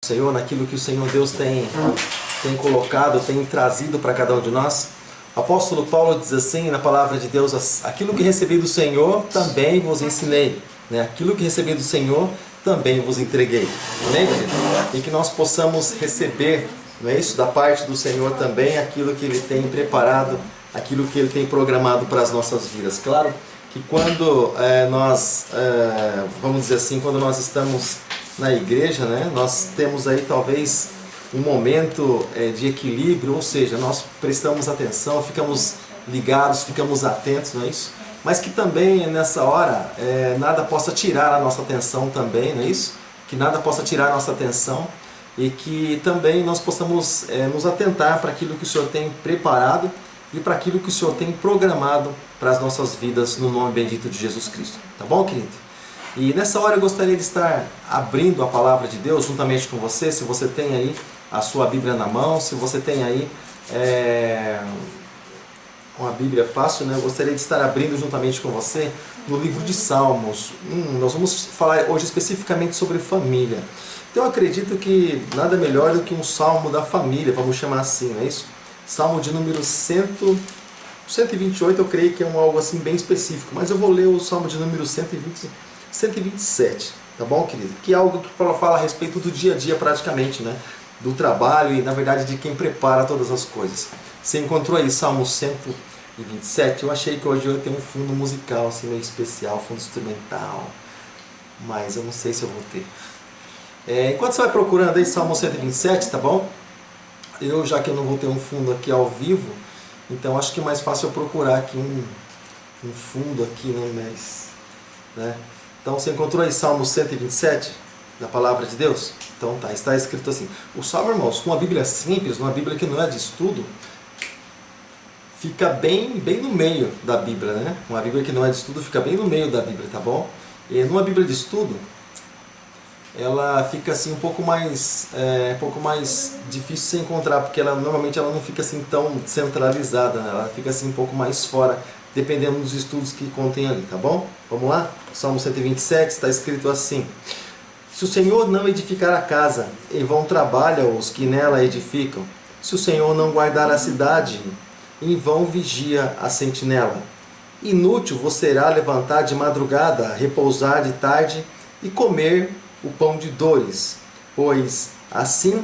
Senhor, naquilo que o Senhor Deus tem colocado, tem trazido para cada um de nós. O apóstolo Paulo diz assim na palavra de Deus: aquilo que recebi do Senhor também vos ensinei, né? Aquilo que recebi do Senhor também vos entreguei. Amém, querido? E que nós possamos receber, não é isso, da parte do Senhor também aquilo que Ele tem preparado, aquilo que Ele tem programado para as nossas vidas. Claro que quando nós, vamos dizer assim, quando nós estamos na igreja, né, nós temos aí talvez um momento de equilíbrio, ou seja, nós prestamos atenção, ficamos ligados, ficamos atentos, não é isso? Mas que também nessa hora nada possa tirar a nossa atenção também, não é isso? Que nada possa tirar a nossa atenção e que também nós possamos nos atentar para aquilo que o Senhor tem preparado e para aquilo que o Senhor tem programado para as nossas vidas no nome bendito de Jesus Cristo. Tá bom, querido? E nessa hora eu gostaria de estar abrindo a palavra de Deus juntamente com você. Se você tem aí a sua Bíblia na mão, se você tem aí uma Bíblia fácil, né? Eu gostaria de estar abrindo juntamente com você no livro de Salmos. Nós vamos falar hoje especificamente sobre família. Então eu acredito que nada melhor do que um salmo da família, vamos chamar assim, não é isso? Salmo de número 128, eu creio que é algo assim bem específico, mas eu vou ler o salmo de número 127, tá bom, querido? Que é algo que fala a respeito do dia a dia praticamente, né? Do trabalho e, na verdade, de quem prepara todas as coisas. Você encontrou aí Salmo 127? Eu achei que hoje eu tenho um fundo musical assim meio especial, fundo instrumental, mas eu não sei se eu vou ter. Enquanto você vai procurando aí Salmo 127, tá bom? Já que eu não vou ter um fundo aqui ao vivo, então acho que é mais fácil eu procurar aqui um fundo aqui, né? Então você encontrou aí Salmo 127, da palavra de Deus? Então tá, está escrito assim. O Salmo, irmãos, com uma Bíblia simples, uma Bíblia que não é de estudo, fica bem no meio da Bíblia, né? Uma Bíblia que não é de estudo fica bem no meio da Bíblia, tá bom? E numa Bíblia de estudo, ela fica assim um pouco mais difícil de se encontrar, porque normalmente ela não fica assim tão centralizada, né? Ela fica assim um pouco mais fora, dependendo dos estudos que contém ali, tá bom? Vamos lá? Salmo 127 está escrito assim: se o Senhor não edificar a casa, em vão trabalham os que nela edificam. Se o Senhor não guardar a cidade, em vão vigia a sentinela. Inútil vos será levantar de madrugada, repousar de tarde e comer o pão de dores, pois assim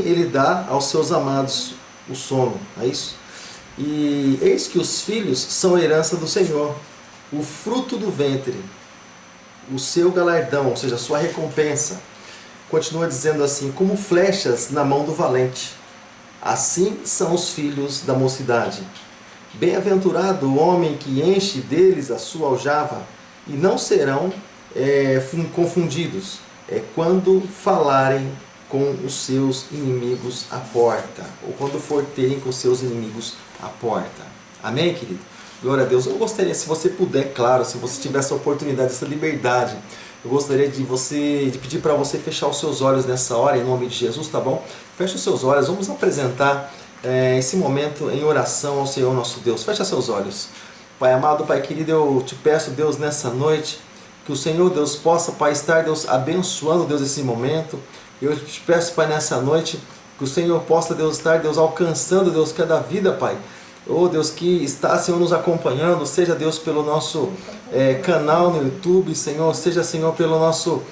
ele dá aos seus amados o sono. É isso? E eis que os filhos são herança do Senhor, o fruto do ventre, o seu galardão, ou seja, a sua recompensa. Continua dizendo assim: como flechas na mão do valente, assim são os filhos da mocidade. Bem-aventurado o homem que enche deles a sua aljava, e não serão confundidos quando falarem com os seus inimigos à porta, ou quando for terem com os seus inimigos à porta. Amém, querido? Glória a Deus. Eu gostaria, se você puder, claro, se você tiver essa oportunidade, essa liberdade, eu gostaria de pedir para você fechar os seus olhos nessa hora, em nome de Jesus, tá bom? Feche os seus olhos, vamos apresentar esse momento em oração ao Senhor nosso Deus. Feche seus olhos. Pai amado, Pai querido, eu te peço, Deus, nessa noite, que o Senhor, Deus, possa, Pai, estar, Deus, abençoando, Deus, esse momento. Eu te peço, Pai, nessa noite, que o Senhor possa, Deus, estar, Deus, alcançando, Deus, cada vida, Pai. Oh, Deus, que está, Senhor, nos acompanhando, seja, Deus, pelo nosso canal no YouTube, Senhor, seja, Senhor, pelo nosso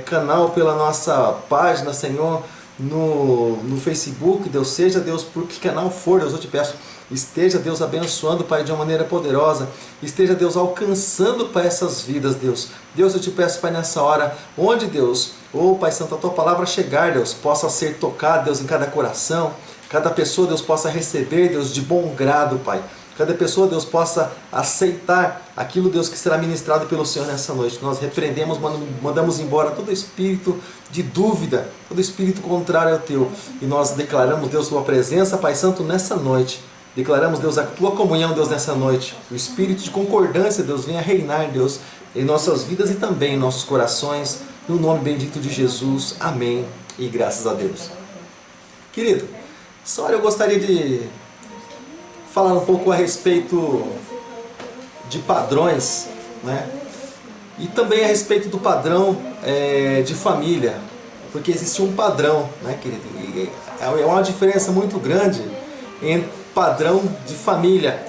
canal, pela nossa página, Senhor, no Facebook, Deus, seja, Deus, por que canal for, Deus, eu te peço, esteja, Deus, abençoando, Pai, de uma maneira poderosa, esteja, Deus, alcançando, Pai, essas vidas, Deus. Deus, eu te peço, Pai, nessa hora, onde, Deus, oh, Pai Santo, a Tua palavra chegar, Deus, possa ser tocada, Deus, em cada coração, cada pessoa, Deus, possa receber, Deus, de bom grado, Pai. Cada pessoa, Deus, possa aceitar aquilo, Deus, que será ministrado pelo Senhor nessa noite. Nós repreendemos, mandamos embora todo espírito de dúvida, todo espírito contrário ao Teu. E nós declaramos, Deus, Tua presença, Pai Santo, nessa noite. Declaramos, Deus, a Tua comunhão, Deus, nessa noite. O espírito de concordância, Deus, venha reinar, Deus, em nossas vidas e também em nossos corações. No nome bendito de Jesus. Amém. E graças a Deus. Querido, essa hora eu gostaria de falar um pouco a respeito de padrões, né? E também a respeito do padrão de família. porque existia um padrão, né, querido? E é uma diferença muito grande entre padrão de família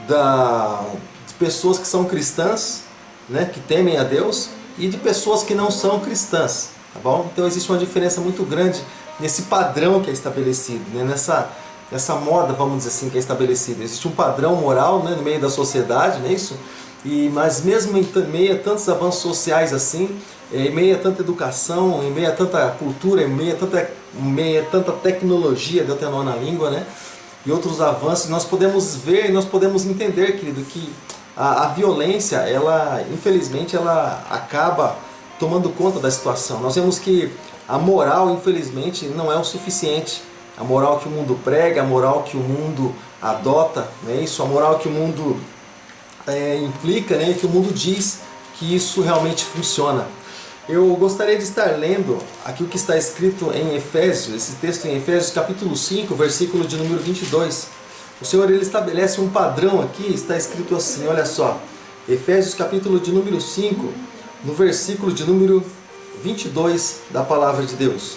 de pessoas que são cristãs, né, que temem a Deus, e de pessoas que não são cristãs, tá bom? Então existe uma diferença muito grande nesse padrão que é estabelecido, né, nessa moda, vamos dizer assim, que é estabelecida. Existe um padrão moral, né, no meio da sociedade, não é isso? Mas mesmo em meio a tantos avanços sociais assim, em meio a tanta educação, em meio a tanta cultura, em meio a tanta tecnologia, deu até nó na língua, né? E outros avanços, nós podemos ver e nós podemos entender, querido, que a violência, ela, infelizmente, ela acaba tomando conta da situação. Nós vemos que a moral, infelizmente, não é o suficiente. A moral que o mundo prega, a moral que o mundo adota, né? Isso, a moral que o mundo implica, né? Que o mundo diz que isso realmente funciona. Eu gostaria de estar lendo aqui o que está escrito em Efésios, esse texto em Efésios capítulo 5, versículo de número 22. O Senhor, ele estabelece um padrão aqui, está escrito assim, olha só. Efésios capítulo de número 5, no versículo de número 22 da palavra de Deus.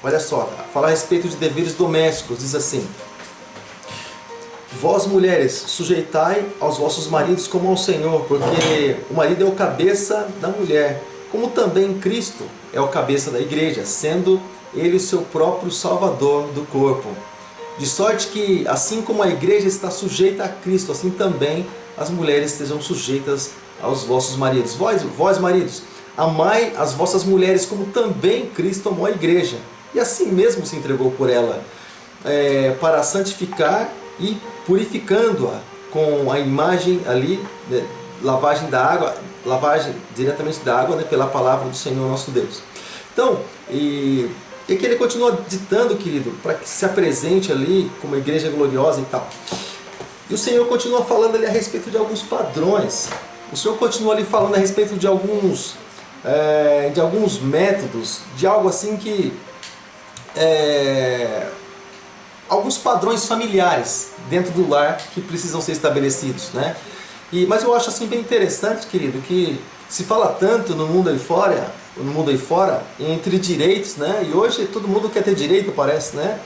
Olha só, fala a respeito de deveres domésticos, diz assim: vós mulheres, sujeitai aos vossos maridos como ao Senhor, porque o marido é o cabeça da mulher, como também Cristo é o cabeça da igreja, sendo ele o seu próprio Salvador do corpo. De sorte que, assim como a igreja está sujeita a Cristo, assim também as mulheres estejam sujeitas aos vossos maridos. Vós maridos, amai as vossas mulheres como também Cristo amou a igreja, e assim mesmo se entregou por ela, para santificar e purificando-a com a imagem ali, né, lavagem diretamente da água, né, pela palavra do Senhor nosso Deus. Então, e que ele continua ditando, querido, para que se apresente ali como uma igreja gloriosa e tal. E o Senhor continua falando ali a respeito de alguns padrões. O Senhor continua ali falando a respeito de alguns métodos, de algo assim que alguns padrões familiares dentro do lar que precisam ser estabelecidos, né? Mas eu acho assim bem interessante, querido, que se fala tanto no mundo aí fora, entre direitos, né? E hoje todo mundo quer ter direito, parece, né?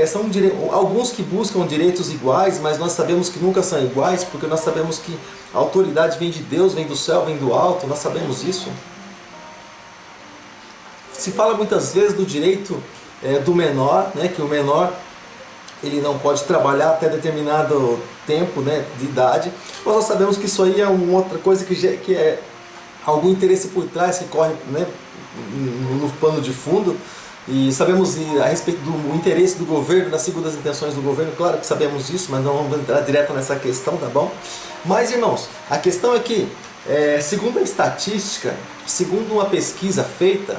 São alguns que buscam direitos iguais, mas nós sabemos que nunca são iguais, porque nós sabemos que a autoridade vem de Deus, vem do céu, vem do alto, nós sabemos isso. Se fala muitas vezes do direito do menor, né? Que o menor ele não pode trabalhar até determinado tempo, né, de idade. Nós sabemos que isso aí é uma outra coisa que é algum interesse por trás, que corre, né, no pano de fundo. E sabemos a respeito do interesse do governo, das segundas intenções do governo, claro que sabemos disso, mas não vamos entrar direto nessa questão, tá bom? Mas, irmãos, a questão é que, segundo a estatística, segundo uma pesquisa feita,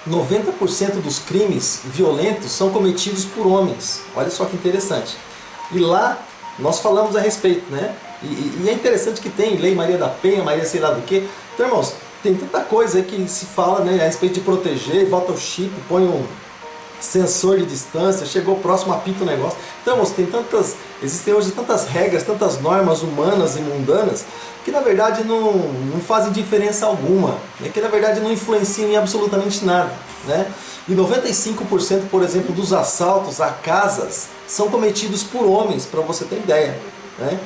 90% dos crimes violentos são cometidos por homens. Olha só que interessante. E lá nós falamos a respeito, né? E é interessante que tem Lei Maria da Penha, Maria sei lá do que. Então, irmãos, tem tanta coisa aí que se fala, né, a respeito de proteger, bota o chip, põe um sensor de distância, chegou próximo, apita o negócio. Então, irmãos, existem hoje tantas regras, tantas normas humanas e mundanas que na verdade não fazem diferença alguma, né? Que na verdade não influenciam em absolutamente nada, né? E 95%, por exemplo, dos assaltos a casas são cometidos por homens, para você ter ideia, né?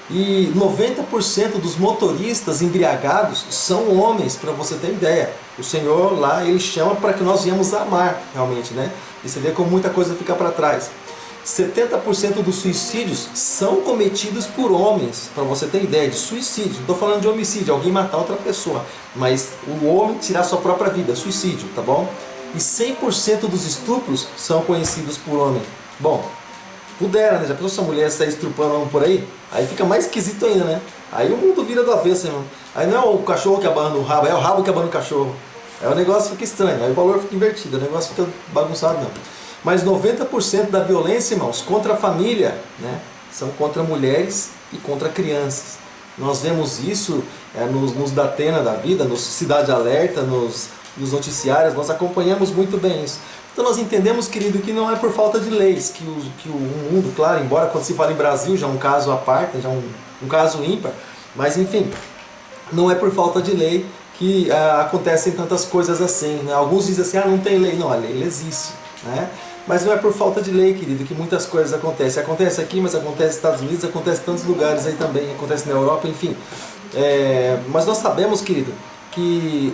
E 90% dos motoristas embriagados são homens, para você ter ideia. O Senhor lá, ele chama para que nós venhamos amar, realmente, né? E você vê como muita coisa fica para trás. 70% dos suicídios são cometidos por homens, para você ter ideia, de suicídio. Não estou falando de homicídio, alguém matar outra pessoa, mas o homem tirar sua própria vida, suicídio, tá bom? E 100% dos estupros são conhecidos por homem. Bom, pudera, né? Já pensou se a mulher sair estrupando homem por aí? Aí fica mais esquisito ainda, né? Aí o mundo vira do avesso, irmão. Aí não é o cachorro que abana o rabo, é o rabo que abana o cachorro. Aí o negócio fica estranho, aí o valor fica invertido, o negócio fica bagunçado, não. Mas 90% da violência, irmãos, contra a família, né, são contra mulheres e contra crianças. Nós vemos isso nos Datena da vida, nos Cidade Alerta, nos noticiários, nós acompanhamos muito bem isso. Então nós entendemos, querido, que não é por falta de leis, que o mundo, claro, embora quando se fala em Brasil já é um caso à parte, já um caso ímpar, mas enfim, não é por falta de lei que acontecem tantas coisas assim, né? Alguns dizem assim, não tem lei. Não, a lei existe, né? Mas não é por falta de lei, querido, que muitas coisas acontecem. Acontece aqui, mas acontece nos Estados Unidos, acontece em tantos lugares aí também, acontece na Europa, enfim. Mas nós sabemos, querido, que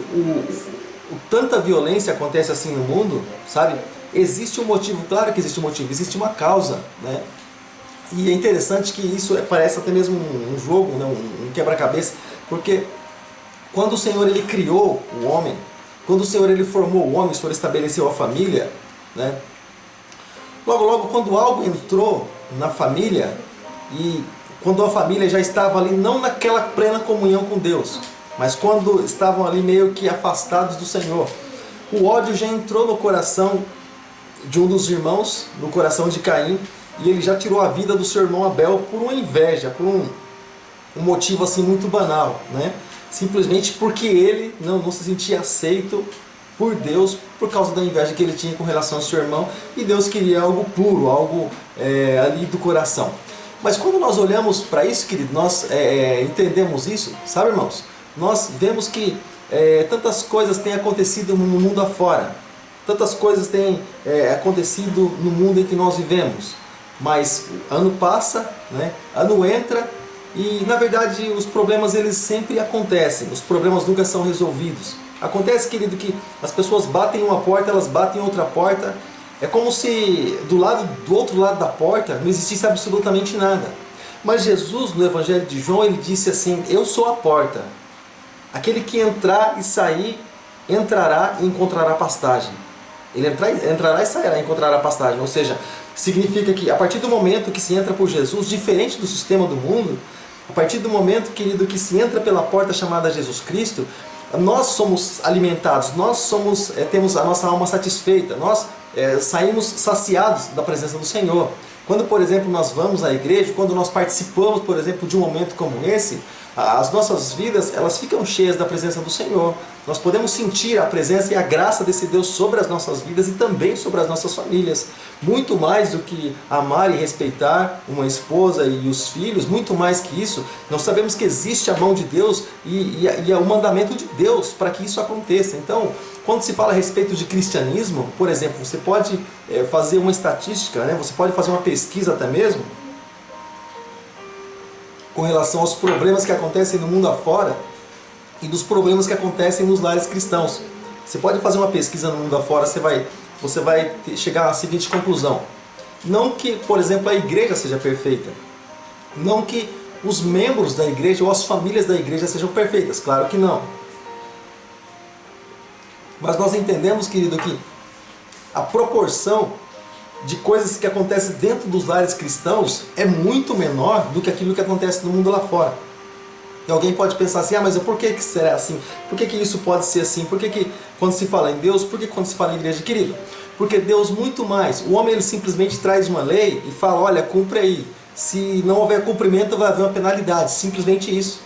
tanta violência acontece assim no mundo, sabe? Existe um motivo, claro que existe um motivo, existe uma causa, né? E é interessante que isso parece até mesmo um jogo, né? um quebra-cabeça, porque quando o Senhor ele criou o homem, quando o Senhor ele formou o homem, o Senhor estabeleceu a família, né? Logo, logo, quando algo entrou na família, e quando a família já estava ali, não naquela plena comunhão com Deus, mas quando estavam ali meio que afastados do Senhor, o ódio já entrou no coração de um dos irmãos, no coração de Caim, e ele já tirou a vida do seu irmão Abel por uma inveja, por um motivo assim muito banal, né? Simplesmente porque ele não se sentia aceito por Deus por causa da inveja que ele tinha com relação ao seu irmão, e Deus queria algo puro, algo ali do coração. Mas quando nós olhamos para isso, querido, nós entendemos isso, sabe, irmãos? Nós vemos que tantas coisas têm acontecido no mundo afora, tantas coisas têm acontecido no mundo em que nós vivemos, mas ano passa, né? Ano entra, e na verdade os problemas eles sempre acontecem, os problemas nunca são resolvidos. Acontece, querido, que as pessoas batem uma porta, elas batem outra porta. É como se do outro lado da porta não existisse absolutamente nada. Mas Jesus, no Evangelho de João, ele disse assim: eu sou a porta. Aquele que entrar e sair, entrará e encontrará pastagem. Ele entrará e sairá e encontrará pastagem. Ou seja, significa que a partir do momento que se entra por Jesus, diferente do sistema do mundo, a partir do momento, querido, que se entra pela porta chamada Jesus Cristo, nós somos alimentados, nós temos a nossa alma satisfeita, nós saímos saciados da presença do Senhor. Quando, por exemplo, nós vamos à igreja, quando nós participamos, por exemplo, de um momento como esse, as nossas vidas elas ficam cheias da presença do Senhor. Nós podemos sentir a presença e a graça desse Deus sobre as nossas vidas e também sobre as nossas famílias. Muito mais do que amar e respeitar uma esposa e os filhos, muito mais que isso, nós sabemos que existe a mão de Deus e o mandamento de Deus para que isso aconteça. Então, quando se fala a respeito de cristianismo, por exemplo, você pode fazer uma estatística, né? Você pode fazer uma pesquisa até mesmo, com relação aos problemas que acontecem no mundo afora e dos problemas que acontecem nos lares cristãos. Você pode fazer uma pesquisa no mundo afora, você vai chegar à seguinte conclusão: não que, por exemplo, a igreja seja perfeita, não que os membros da igreja ou as famílias da igreja sejam perfeitas, claro que não. Mas nós entendemos, querido, que a proporção de coisas que acontecem dentro dos lares cristãos é muito menor do que aquilo que acontece no mundo lá fora. E alguém pode pensar assim: mas por que será assim? Por que isso pode ser assim? Por que quando se fala em Deus, por que quando se fala em igreja? Querido, porque Deus muito mais. O homem ele simplesmente traz uma lei e fala: olha, cumpre aí. Se não houver cumprimento, vai haver uma penalidade. Simplesmente isso.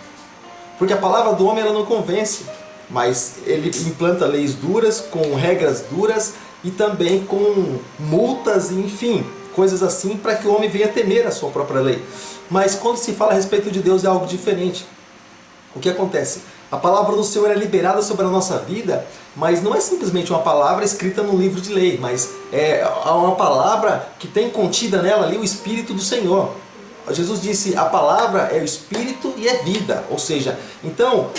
Porque a palavra do homem ela não convence, mas ele implanta leis duras, com regras duras, e também com multas, enfim, coisas assim, para que o homem venha temer a sua própria lei. Mas quando se fala a respeito de Deus é algo diferente. O que acontece? A palavra do Senhor é liberada sobre a nossa vida, mas não é simplesmente uma palavra escrita num livro de lei, mas é uma palavra que tem contida nela ali o Espírito do Senhor. Jesus disse: a palavra é o Espírito e é vida. Ou seja, então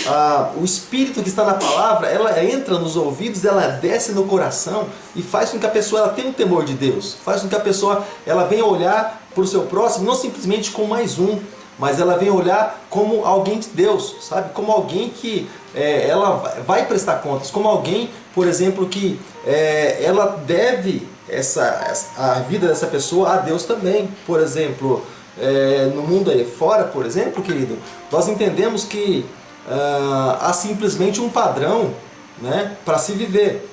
o Espírito que está na palavra, ela entra nos ouvidos, ela desce no coração e faz com que a pessoa ela tenha um temor de Deus. Faz com que a pessoa ela venha olhar para o seu próximo, não simplesmente como mais um, mas ela venha olhar como alguém de Deus, sabe? Como alguém que ela vai prestar contas, como alguém, por exemplo, que ela deve a vida dessa pessoa a Deus também. Por exemplo, no mundo aí fora, por exemplo, querido, nós entendemos que há simplesmente um padrão, né, para se viver.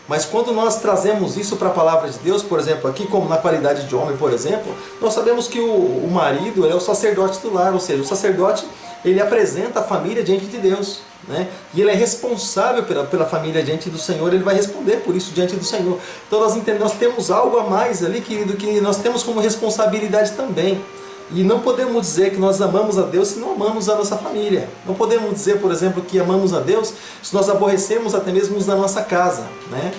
Mas quando nós trazemos isso para a palavra de Deus, por exemplo, aqui como na qualidade de homem, por exemplo, nós sabemos que o marido é o sacerdote do lar, ou seja, o sacerdote ele apresenta a família diante de Deus, né? E ele é responsável pela família diante do Senhor, ele vai responder por isso diante do Senhor. Então nós entendemos, nós temos algo a mais ali, querido, que nós temos como responsabilidade também. E não podemos dizer que nós amamos a Deus se não amamos a nossa família. Não podemos dizer, por exemplo, que amamos a Deus se nós aborrecemos até mesmo os da nossa casa, né?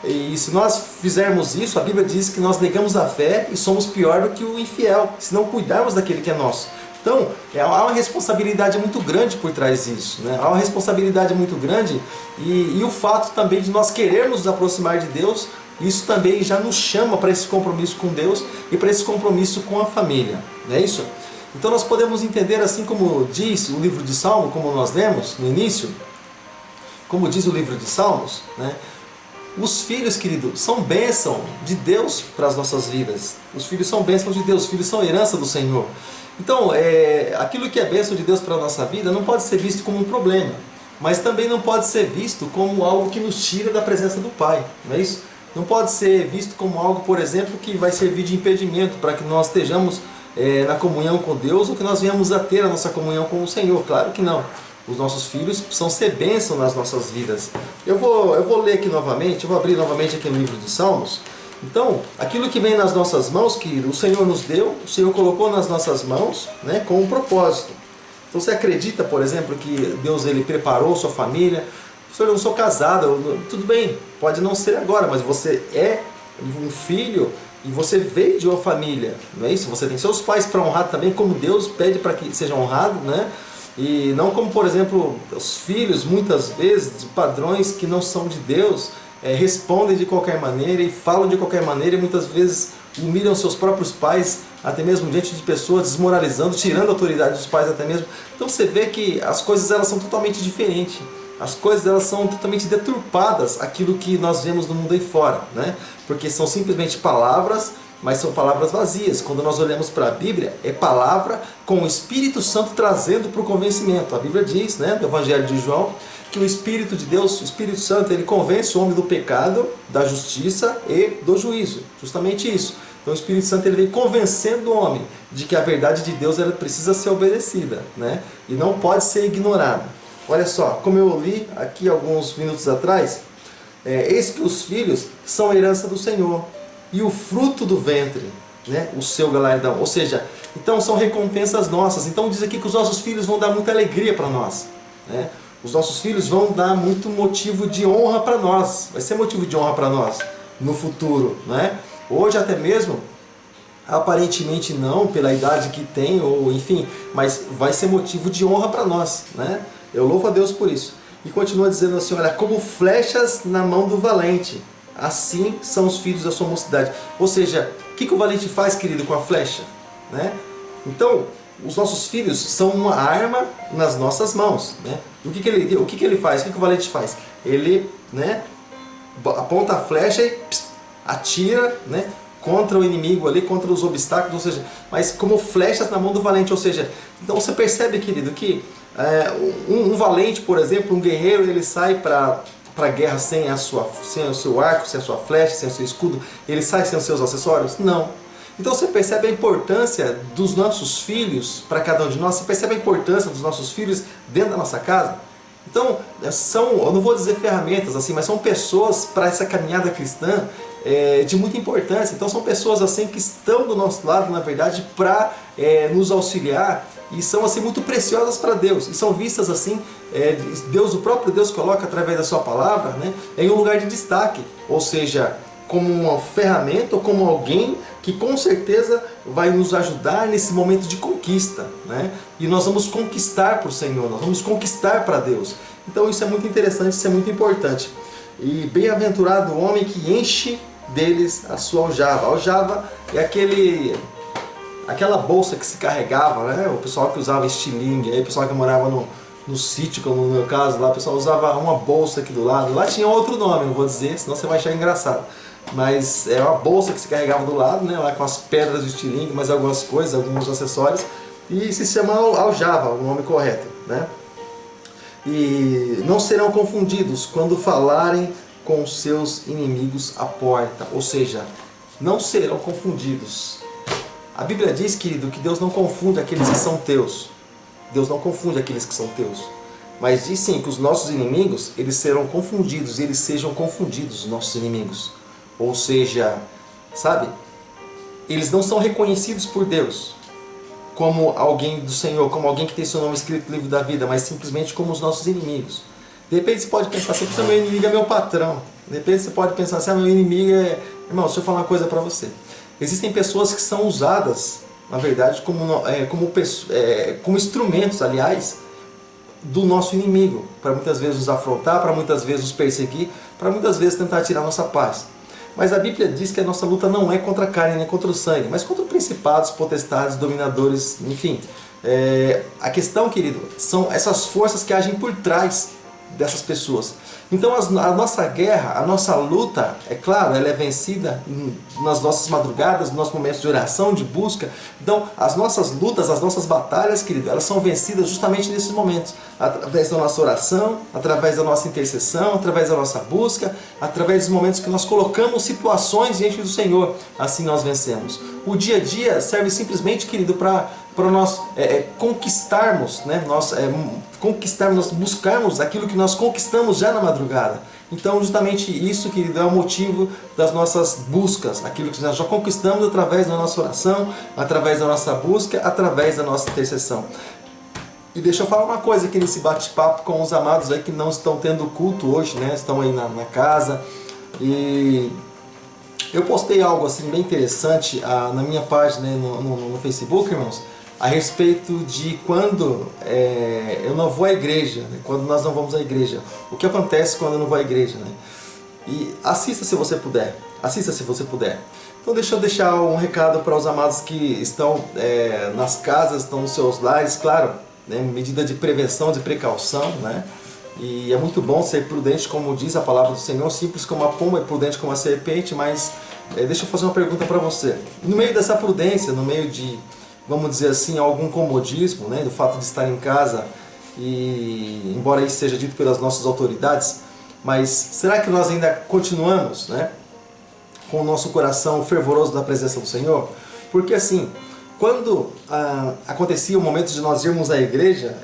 E se nós fizermos isso, a Bíblia diz que nós negamos a fé e somos pior do que o infiel, se não cuidarmos daquele que é nosso. Então, há uma responsabilidade muito grande por trás disso, né? Há uma responsabilidade muito grande e o fato também de nós querermos nos aproximar de Deus, isso também já nos chama para esse compromisso com Deus e para esse compromisso com a família, não é isso? Então nós podemos entender, assim como diz o livro de Salmos, como nós lemos no início, como diz o livro de Salmos, né? Os filhos, querido, são bênção de Deus para as nossas vidas. Os filhos são bênção de Deus, os filhos são herança do Senhor. Então, aquilo que é bênção de Deus para a nossa vida não pode ser visto como um problema, mas também não pode ser visto como algo que nos tira da presença do Pai, não é isso? Não pode ser visto como algo, por exemplo, que vai servir de impedimento para que nós estejamos na comunhão com Deus ou que nós venhamos a ter a nossa comunhão com o Senhor. Claro que não. Os nossos filhos precisam ser bênção nas nossas vidas. Eu vou ler aqui novamente, eu vou abrir novamente aqui no livro de Salmos. Então, aquilo que vem nas nossas mãos, que o Senhor nos deu, o Senhor colocou nas nossas mãos, né, com um propósito. Então você acredita, por exemplo, que Deus ele preparou sua família? Senhor, eu não sou casado, tudo bem, pode não ser agora, mas você é um filho e você veio de uma família, não é isso? Você tem seus pais para honrar também, como Deus pede para que sejam honrados, né? E não como, por exemplo, os filhos, muitas vezes, de padrões que não são de Deus, respondem de qualquer maneira e falam de qualquer maneira e muitas vezes humilham seus próprios pais, até mesmo diante de pessoas, desmoralizando, tirando a autoridade dos pais até mesmo. Então você vê que as coisas elas são totalmente diferentes. As coisas elas são totalmente deturpadas aquilo que nós vemos no mundo aí fora, né? Porque são simplesmente palavras, mas são palavras vazias. Quando nós olhamos para a Bíblia, é palavra com o Espírito Santo trazendo para o convencimento. A Bíblia diz, né, do Evangelho de João, que o Espírito de Deus, o Espírito Santo, ele convence o homem do pecado, da justiça e do juízo. Justamente isso. Então o Espírito Santo ele vem convencendo o homem de que a verdade de Deus ela precisa ser obedecida, né? E não pode ser ignorada. Olha só, como eu li aqui alguns minutos atrás, eis que os filhos são a herança do Senhor e o fruto do ventre, né, o seu galardão. Ou seja, então são recompensas nossas. Então diz aqui que os nossos filhos vão dar muita alegria para nós, né? Os nossos filhos vão dar muito motivo de honra para nós. Vai ser motivo de honra para nós no futuro, né? Hoje até mesmo, aparentemente não, pela idade que tem, ou enfim, mas vai ser motivo de honra para nós, né? Eu louvo a Deus por isso. E continua dizendo assim, olha, como flechas na mão do valente, assim são os filhos da sua mocidade. Ou seja, o que o valente faz, querido, com a flecha, né? Então, os nossos filhos são uma arma nas nossas mãos, né? O que ele faz? O que o valente faz? Ele, né, aponta a flecha e atira, né, contra o inimigo ali, contra os obstáculos, ou seja, mas como flechas na mão do valente. Ou seja, então você percebe, querido, que um valente, por exemplo, um guerreiro, ele sai para a guerra sem o seu arco, sem a sua flecha, sem o seu escudo, ele sai sem os seus acessórios? Não. Então você percebe a importância dos nossos filhos para cada um de nós? Você percebe a importância dos nossos filhos dentro da nossa casa? Então, eu não vou dizer ferramentas assim, mas são pessoas para essa caminhada cristã de muita importância. Então são pessoas assim que estão do nosso lado, na verdade, para nos auxiliar e são assim muito preciosas para Deus e são vistas assim, o próprio Deus coloca através da sua palavra, né, em um lugar de destaque, ou seja, como uma ferramenta ou como alguém que com certeza vai nos ajudar nesse momento de conquista, né? E nós vamos conquistar para o Senhor, nós vamos conquistar para Deus. Então isso é muito interessante, isso é muito importante. E bem-aventurado o homem que enche deles a sua aljava. A aljava é aquela bolsa que se carregava, né? O pessoal que usava estilingue, aí o pessoal que morava no sítio, como no meu caso, lá o pessoal usava uma bolsa aqui do lado. Lá tinha outro nome, não vou dizer, senão você vai achar engraçado. Mas é uma bolsa que se carregava do lado, né? Lá com as pedras do estilingue, mais algumas coisas, alguns acessórios. E se chama aljava, o nome correto, né? E não serão confundidos quando falarem com seus inimigos à porta. Ou seja, não serão confundidos. A Bíblia diz, querido, que Deus não confunde aqueles que são teus. Deus não confunde aqueles que são teus. Mas diz sim que os nossos inimigos, eles serão confundidos, eles sejam confundidos, os nossos inimigos. Ou seja, sabe? Eles não são reconhecidos por Deus. como alguém do Senhor, como alguém que tem seu nome escrito no livro da vida, mas simplesmente como os nossos inimigos. De repente você pode pensar assim, meu inimigo é meu patrão. De repente você pode pensar assim, meu inimigo é... Irmão, deixa eu falar uma coisa para você. Existem pessoas que são usadas, na verdade, como instrumentos, aliás, do nosso inimigo, para muitas vezes nos afrontar, para muitas vezes nos perseguir, para muitas vezes tentar tirar nossa paz. Mas a Bíblia diz que a nossa luta não é contra a carne nem contra o sangue, mas contra principados, potestades, dominadores, enfim. A questão, querido, são essas forças que agem por trás dessas pessoas. Então a nossa guerra, a nossa luta, é claro, ela é vencida nas nossas madrugadas, nos nossos momentos de oração, de busca. Então as nossas lutas, as nossas batalhas, querido, elas são vencidas justamente nesses momentos, através da nossa oração, através da nossa intercessão, através da nossa busca, através dos momentos que nós colocamos situações diante do Senhor. Assim nós vencemos. O dia a dia serve simplesmente, querido, para nós conquistarmos, né? Nós buscarmos aquilo que nós conquistamos já na madrugada. Então justamente isso, querido, é o motivo das nossas buscas, aquilo que nós já conquistamos através da nossa oração, através da nossa busca, através da nossa intercessão. E deixa eu falar uma coisa aqui nesse bate-papo com os amados aí que não estão tendo culto hoje, né? Estão aí na casa. E eu postei algo assim bem interessante na minha página, né, no Facebook, irmãos, a respeito de quando eu não vou à igreja, né? Quando nós não vamos à igreja. O que acontece quando eu não vou à igreja, né? E assista se você puder. Assista se você puder. Então deixa eu deixar um recado para os amados que estão nas casas, estão nos seus lares, claro, né? Medida de prevenção, de precaução, né? E é muito bom ser prudente, como diz a palavra do Senhor, simples como a pomba e prudente como a serpente, mas deixa eu fazer uma pergunta para você. No meio dessa prudência, no meio de, vamos dizer assim, algum comodismo, né, do fato de estar em casa, e embora isso seja dito pelas nossas autoridades, mas será que nós ainda continuamos, né, com o nosso coração fervoroso na presença do Senhor? Porque assim, quando acontecia o momento de nós irmos à igreja,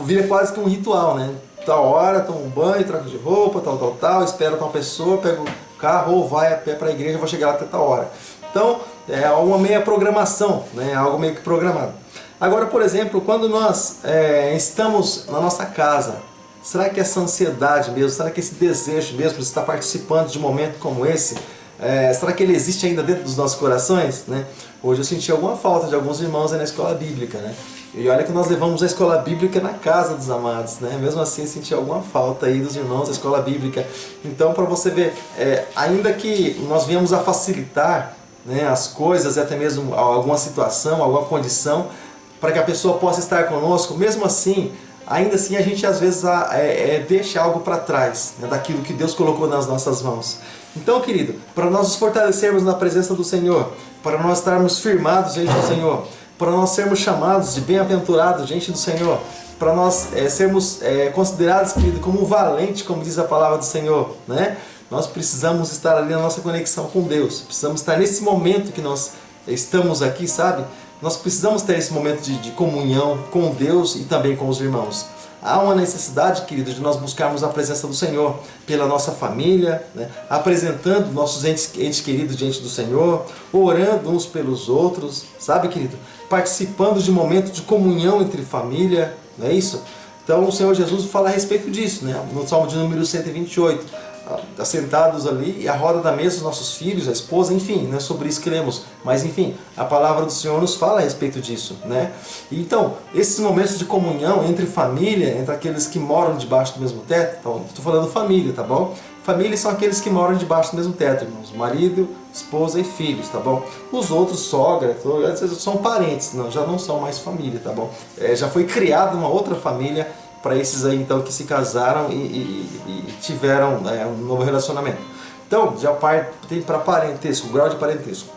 vira quase que um ritual, né? Tal hora, toma um banho, troca de roupa, tal, espera tal pessoa, pega o carro ou vai a pé para a igreja, vou chegar lá até tal hora. Então, é uma meia programação, né? Algo meio que programado. Agora, por exemplo, quando nós estamos na nossa casa, será que essa ansiedade mesmo, será que esse desejo mesmo de estar participando de um momento como esse, será que ele existe ainda dentro dos nossos corações, né? Hoje eu senti alguma falta de alguns irmãos aí na escola bíblica, né? E olha que nós levamos a escola bíblica na casa dos amados, né? Mesmo assim eu senti alguma falta aí dos irmãos da escola bíblica. Então, para você ver, ainda que nós viemos a facilitar, né, as coisas, até mesmo alguma situação, alguma condição, para que a pessoa possa estar conosco, mesmo assim, ainda assim a gente às vezes deixa algo para trás, né, daquilo que Deus colocou nas nossas mãos. Então, querido, para nós nos fortalecermos na presença do Senhor, para nós estarmos firmados diante do Senhor, para nós sermos chamados de bem-aventurados diante do Senhor, para nós sermos considerados, querido, como valente, como diz a palavra do Senhor, né? Nós precisamos estar ali na nossa conexão com Deus, precisamos estar nesse momento que nós estamos aqui, sabe? Nós precisamos ter esse momento de comunhão com Deus e também com os irmãos. Há uma necessidade, querido, de nós buscarmos a presença do Senhor pela nossa família, né? Apresentando nossos entes queridos diante do Senhor, orando uns pelos outros, sabe, querido? Participando de momentos de comunhão entre família, não é isso? Então o Senhor Jesus fala a respeito disso, né? No Salmo de número 128. Assentados ali e à roda da mesa os nossos filhos, a esposa, enfim, não é sobre isso que lemos, mas enfim, a palavra do Senhor nos fala a respeito disso, né? Então, esses momentos de comunhão entre família, entre aqueles que moram debaixo do mesmo teto, então, estou falando família, tá bom? Família são aqueles que moram debaixo do mesmo teto, irmãos, marido, esposa e filhos, tá bom? Os outros, sogra, são parentes, não, já não são mais família, tá bom? Já foi criada uma outra família para esses aí então que se casaram e tiveram um novo relacionamento. Então, já tem para parentesco, grau de parentesco.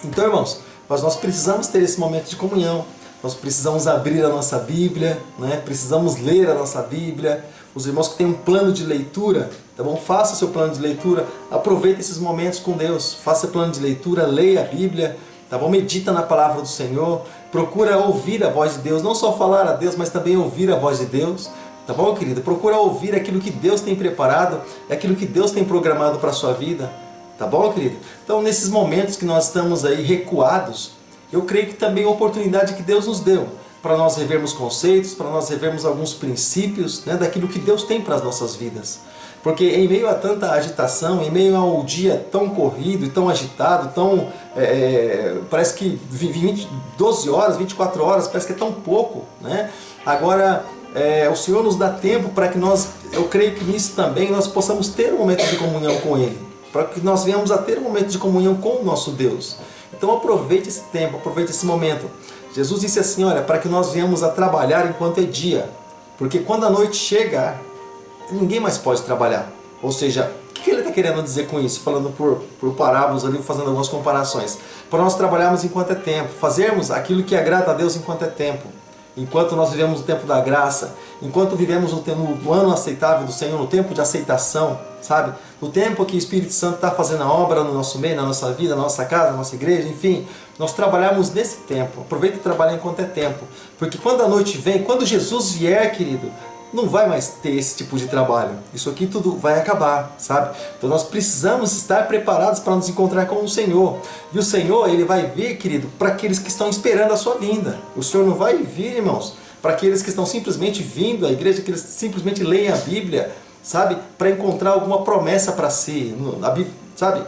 Então, irmãos, nós precisamos ter esse momento de comunhão, nós precisamos abrir a nossa Bíblia, né? Precisamos ler a nossa Bíblia. Os irmãos que têm um plano de leitura, tá bom? Faça seu plano de leitura, aproveite esses momentos com Deus, faça seu plano de leitura, leia a Bíblia, tá bom? Medita na palavra do Senhor, procura ouvir a voz de Deus, não só falar a Deus, mas também ouvir a voz de Deus, tá bom, querido? Procura ouvir aquilo que Deus tem preparado, aquilo que Deus tem programado para a sua vida, tá bom, querido? Então, nesses momentos que nós estamos aí recuados, eu creio que também é uma oportunidade que Deus nos deu para nós revermos conceitos, para nós revermos alguns princípios, né, daquilo que Deus tem para as nossas vidas. Porque em meio a tanta agitação, em meio ao dia tão corrido e tão agitado, parece que 12 horas, 24 horas, parece que é tão pouco, né? Agora, o Senhor nos dá tempo para que nós, eu creio que nisso também, nós possamos ter um momento de comunhão com Ele. Para que nós venhamos a ter um momento de comunhão com o nosso Deus. Então aproveite esse tempo, aproveite esse momento. Jesus disse assim, olha, para que nós venhamos a trabalhar enquanto é dia. Porque quando a noite chega, ninguém mais pode trabalhar. Ou seja, o que ele está querendo dizer com isso? Falando por parábolas ali, fazendo algumas comparações. Para nós trabalharmos enquanto é tempo, fazermos aquilo que agrada a Deus enquanto é tempo. Enquanto nós vivemos o tempo da graça, enquanto vivemos no ano aceitável do Senhor, no tempo de aceitação, sabe? No tempo que o Espírito Santo está fazendo a obra no nosso meio, na nossa vida, na nossa casa, na nossa igreja, enfim, nós trabalhamos nesse tempo. Aproveita e trabalha enquanto é tempo. Porque quando a noite vem, quando Jesus vier, querido, não vai mais ter esse tipo de trabalho. Isso aqui tudo vai acabar, sabe? Então nós precisamos estar preparados para nos encontrar com o Senhor. E o Senhor, Ele vai vir, querido, para aqueles que estão esperando a sua vinda. O Senhor não vai vir, irmãos, para aqueles que estão simplesmente vindo à igreja, que eles simplesmente leem a Bíblia, sabe? Para encontrar alguma promessa para si, sabe?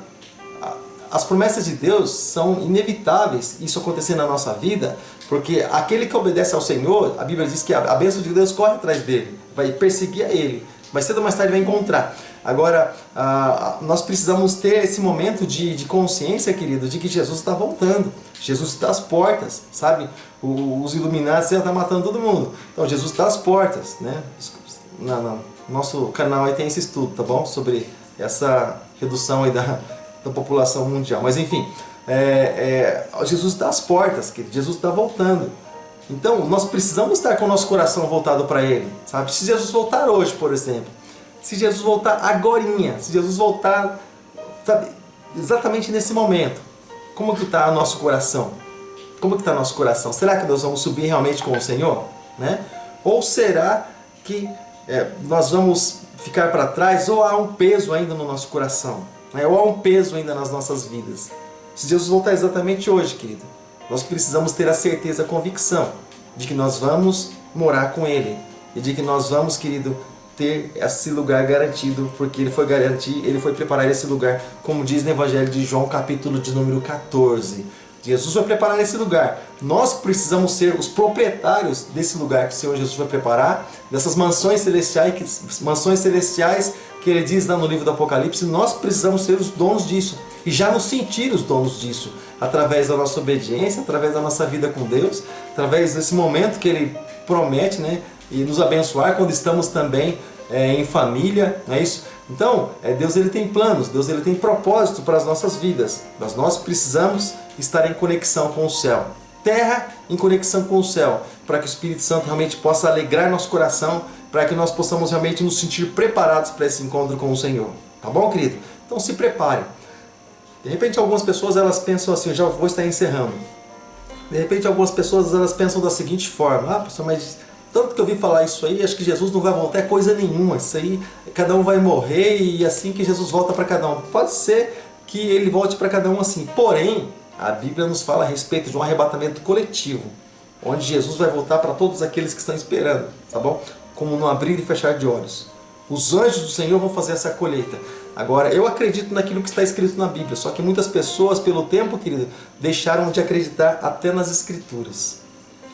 As promessas de Deus são inevitáveis, isso acontecer na nossa vida, porque aquele que obedece ao Senhor, a Bíblia diz que a bênção de Deus corre atrás dele, vai perseguir a ele, mas cedo ou mais tarde vai encontrar. Agora, nós precisamos ter esse momento de consciência, querido, de que Jesus está voltando, Jesus está às portas, sabe? Os iluminados já estão matando todo mundo, então Jesus está às portas, né? No nosso canal aí tem esse estudo, tá bom? Sobre essa redução aí da população mundial, mas enfim, Jesus está às portas, querido. Jesus está voltando. Então nós precisamos estar com o nosso coração voltado para Ele, sabe? Se Jesus voltar hoje, por exemplo, se Jesus voltar agorinha, se Jesus voltar, sabe, exatamente nesse momento, como que está o nosso coração? Como que está o nosso coração? Será que nós vamos subir realmente com o Senhor, né? Ou será que nós vamos ficar para trás, ou há um peso ainda no nosso coração, né? Ou há um peso ainda nas nossas vidas? Se Jesus voltar exatamente hoje, querido, nós precisamos ter a certeza, a convicção de que nós vamos morar com Ele e de que nós vamos, querido, ter esse lugar garantido, porque Ele foi garantir, Ele foi preparar esse lugar, como diz no Evangelho de João, capítulo de número 14. Jesus vai preparar esse lugar. Nós precisamos ser os proprietários desse lugar que o Senhor Jesus vai preparar, dessas mansões celestiais que Ele diz lá no livro do Apocalipse. Nós precisamos ser os donos disso e já nos sentir os donos disso, através da nossa obediência, através da nossa vida com Deus, através desse momento que Ele promete, né, e nos abençoar quando estamos também em família, não é isso? Então, Deus ele tem planos, Deus ele tem propósito para as nossas vidas, mas nós precisamos estar em conexão com o céu. Terra em conexão com o céu, para que o Espírito Santo realmente possa alegrar nosso coração, para que nós possamos realmente nos sentir preparados para esse encontro com o Senhor. Tá bom, querido? Então se prepare. De repente algumas pessoas elas pensam assim, eu já vou estar encerrando. De repente algumas pessoas elas pensam da seguinte forma, pastor, mas tanto que eu ouvi falar isso aí, acho que Jesus não vai voltar, é coisa nenhuma, isso aí, cada um vai morrer e assim que Jesus volta para cada um. Pode ser que ele volte para cada um assim, porém, a Bíblia nos fala a respeito de um arrebatamento coletivo, onde Jesus vai voltar para todos aqueles que estão esperando, tá bom? Como no abrir e fechar de olhos. Os anjos do Senhor vão fazer essa colheita. Agora, eu acredito naquilo que está escrito na Bíblia, só que muitas pessoas, pelo tempo, querido, deixaram de acreditar até nas Escrituras.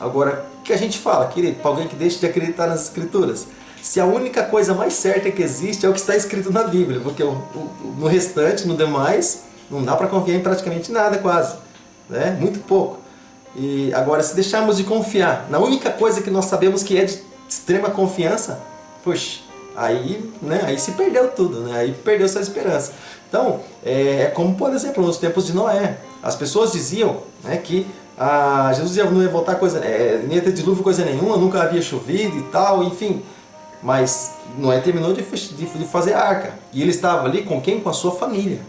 Agora, o que a gente fala, querido, para alguém que deixa de acreditar nas Escrituras? Se a única coisa mais certa que existe é o que está escrito na Bíblia, porque no restante, no demais, não dá para confiar em praticamente nada quase, né? Muito pouco. E agora, se deixarmos de confiar na única coisa que nós sabemos que é de extrema confiança, puxa, aí, né, aí se perdeu tudo, né? Aí perdeu sua esperança. Então, é como, por exemplo, nos tempos de Noé. As pessoas diziam, né, que Jesus não ia voltar nem ia ter dilúvio coisa nenhuma, nunca havia chovido e tal, enfim. Mas Noé terminou de fazer a arca. E ele estava ali com quem? Com a sua família.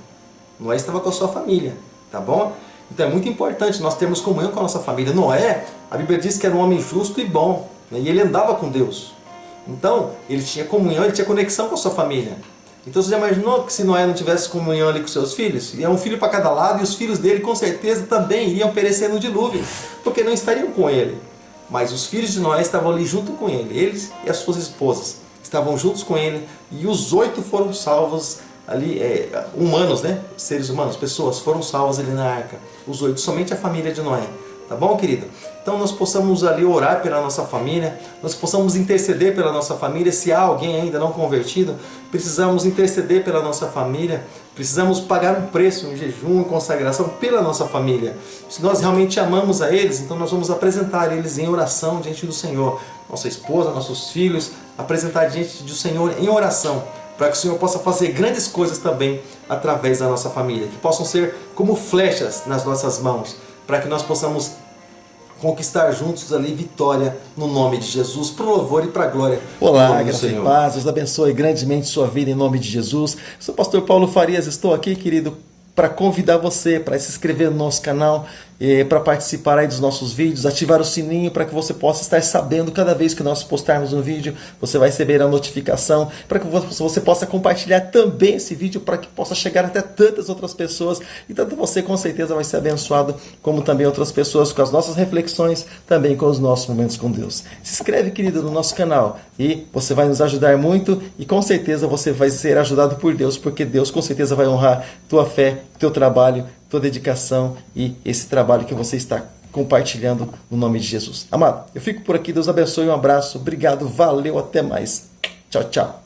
Noé estava com a sua família, tá bom? Então é muito importante nós termos comunhão com a nossa família. Noé, a Bíblia diz que era um homem justo e bom, né? E ele andava com Deus. Então, ele tinha comunhão, ele tinha conexão com a sua família. Então você já imaginou que se Noé não tivesse comunhão ali com seus filhos? E é um filho para cada lado, e os filhos dele com certeza também iriam perecer no dilúvio, porque não estariam com ele. Mas os filhos de Noé estavam ali junto com ele, eles e as suas esposas estavam juntos com ele, e os 8 foram salvos ali, humanos, né? Seres humanos, pessoas, foram salvas ali na arca. Os 8, somente a família de Noé. Tá bom, querido? Então nós possamos ali orar pela nossa família, nós possamos interceder pela nossa família. Se há alguém ainda não convertido, precisamos interceder pela nossa família, precisamos pagar um preço, um jejum, em consagração pela nossa família. Se nós realmente amamos a eles, então nós vamos apresentar eles em oração diante do Senhor. Nossa esposa, nossos filhos, apresentar diante do Senhor em oração, para que o Senhor possa fazer grandes coisas também através da nossa família, que possam ser como flechas nas nossas mãos, para que nós possamos conquistar juntos ali vitória no nome de Jesus, para o louvor e para a glória. Olá, graça e paz, Deus abençoe grandemente sua vida em nome de Jesus. Sou o pastor Paulo Farias, estou aqui, querido, para convidar você para se inscrever no nosso canal, para participar aí dos nossos vídeos, ativar o sininho para que você possa estar sabendo cada vez que nós postarmos um vídeo, você vai receber a notificação, para que você possa compartilhar também esse vídeo para que possa chegar até tantas outras pessoas, e tanto você com certeza vai ser abençoado, como também outras pessoas com as nossas reflexões, também com os nossos momentos com Deus. Se inscreve, querido, no nosso canal e você vai nos ajudar muito, e com certeza você vai ser ajudado por Deus, porque Deus com certeza vai honrar tua fé, teu trabalho, tua dedicação e esse trabalho que você está compartilhando no nome de Jesus. Amado, eu fico por aqui, Deus abençoe, um abraço, obrigado, valeu, até mais. Tchau, tchau.